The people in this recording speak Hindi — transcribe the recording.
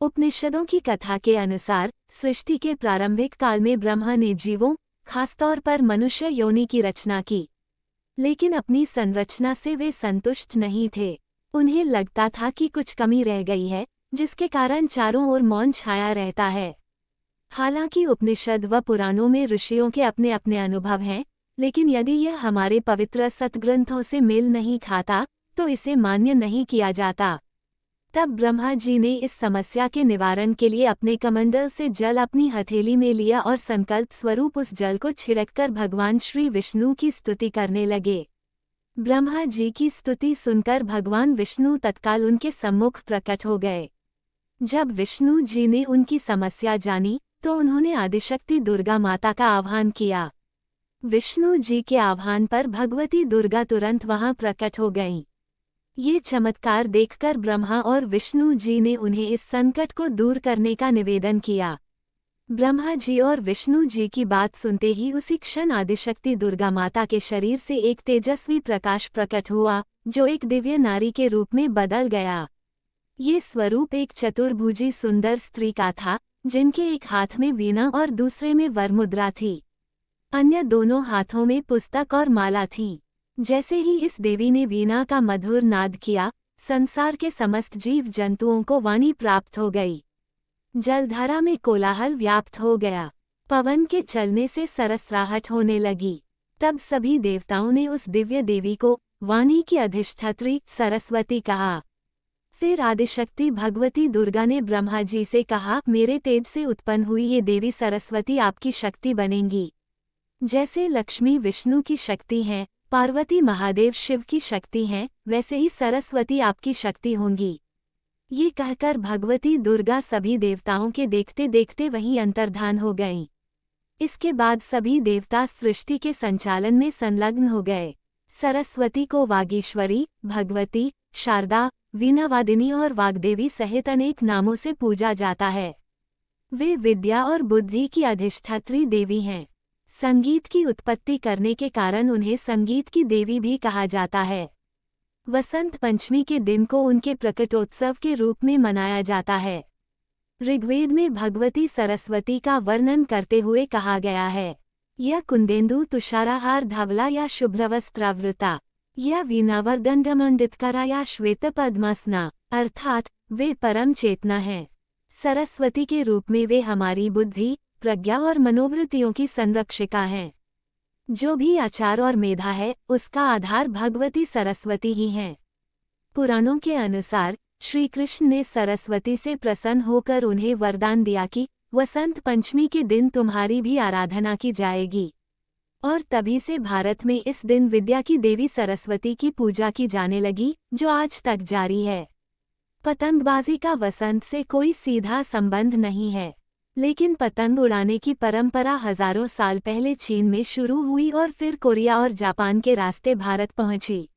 उपनिषदों की कथा के अनुसार सृष्टि के प्रारंभिक काल में ब्रह्मा ने जीवों, खासतौर पर मनुष्य योनि की रचना की। लेकिन अपनी संरचना से वे संतुष्ट नहीं थे। उन्हें लगता था कि कुछ कमी रह गई है, जिसके कारण चारों ओर मौन छाया रहता है। हालांकि उपनिषद व पुराणों में ऋषियों के अपने अपने अनुभव हैं, लेकिन यदि यह हमारे पवित्र सतग्रंथों से मेल नहीं खाता तो इसे मान्य नहीं किया जाता। तब ब्रह्मा जी ने इस समस्या के निवारण के लिए अपने कमंडल से जल अपनी हथेली में लिया और संकल्प स्वरूप उस जल को छिड़ककर भगवान श्री विष्णु की स्तुति करने लगे। ब्रह्मा जी की स्तुति सुनकर भगवान विष्णु तत्काल उनके सम्मुख प्रकट हो गए। जब विष्णु जी ने उनकी समस्या जानी तो उन्होंने आदिशक्ति दुर्गा माता का आह्वान किया। विष्णु जी के आह्वान पर भगवती दुर्गा तुरंत वहां प्रकट हो गईं। ये चमत्कार देखकर ब्रह्मा और विष्णु जी ने उन्हें इस संकट को दूर करने का निवेदन किया। ब्रह्मा जी और विष्णु जी की बात सुनते ही उसी क्षण आदिशक्ति दुर्गा माता के शरीर से एक तेजस्वी प्रकाश प्रकट हुआ, जो एक दिव्य नारी के रूप में बदल गया। ये स्वरूप एक चतुर्भुजी सुंदर स्त्री का था, जिनके एक हाथ में वीणा और दूसरे में वरमुद्रा थी। अन्य दोनों हाथों में पुस्तक और माला थी। जैसे ही इस देवी ने वीणा का मधुर नाद किया, संसार के समस्त जीव जंतुओं को वाणी प्राप्त हो गई। जलधारा में कोलाहल व्याप्त हो गया। पवन के चलने से सरसराहट होने लगी। तब सभी देवताओं ने उस दिव्य देवी को वाणी की अधिष्ठात्री सरस्वती कहा। फिर आदिशक्ति भगवती दुर्गा ने ब्रह्मा जी से कहा, मेरे तेज से उत्पन्न हुई ये देवी सरस्वती आपकी शक्ति बनेंगी। जैसे लक्ष्मी विष्णु की शक्ति हैं, पार्वती महादेव शिव की शक्ति हैं, वैसे ही सरस्वती आपकी शक्ति होंगी। ये कहकर भगवती दुर्गा सभी देवताओं के देखते देखते वहीं अंतर्धान हो गईं। इसके बाद सभी देवता सृष्टि के संचालन में संलग्न हो गए। सरस्वती को वागीश्वरी, भगवती, शारदा, वीणावादिनी और वाग्देवी सहित अनेक नामों से पूजा जाता है। वे विद्या और बुद्धि की अधिष्ठात्री देवी हैं। संगीत की उत्पत्ति करने के कारण उन्हें संगीत की देवी भी कहा जाता है। वसंत पंचमी के दिन को उनके प्रकटोत्सव के रूप में मनाया जाता है। ऋग्वेद में भगवती सरस्वती का वर्णन करते हुए कहा गया है, यह कुंदेन्दु तुषाराहार धवला या शुभ्रवस्त्रावृता या वीणावर्दंडमंडितकरा या श्वेत पद्मासना, अर्थात वे परम चेतना हैं। सरस्वती के रूप में वे हमारी बुद्धि, प्रज्ञा और मनोवृत्तियों की संरक्षिका हैं। जो भी आचार और मेधा है, उसका आधार भगवती सरस्वती ही हैं। पुराणों के अनुसार श्री कृष्ण ने सरस्वती से प्रसन्न होकर उन्हें वरदान दिया कि वसंत पंचमी के दिन तुम्हारी भी आराधना की जाएगी। और तभी से भारत में इस दिन विद्या की देवी सरस्वती की पूजा की जाने लगी, जो आज तक जारी है। पतंगबाजी का वसंत से कोई सीधा संबंध नहीं है, लेकिन पतंग उड़ाने की परंपरा हजारों साल पहले चीन में शुरू हुई और फिर कोरिया और जापान के रास्ते भारत पहुंची।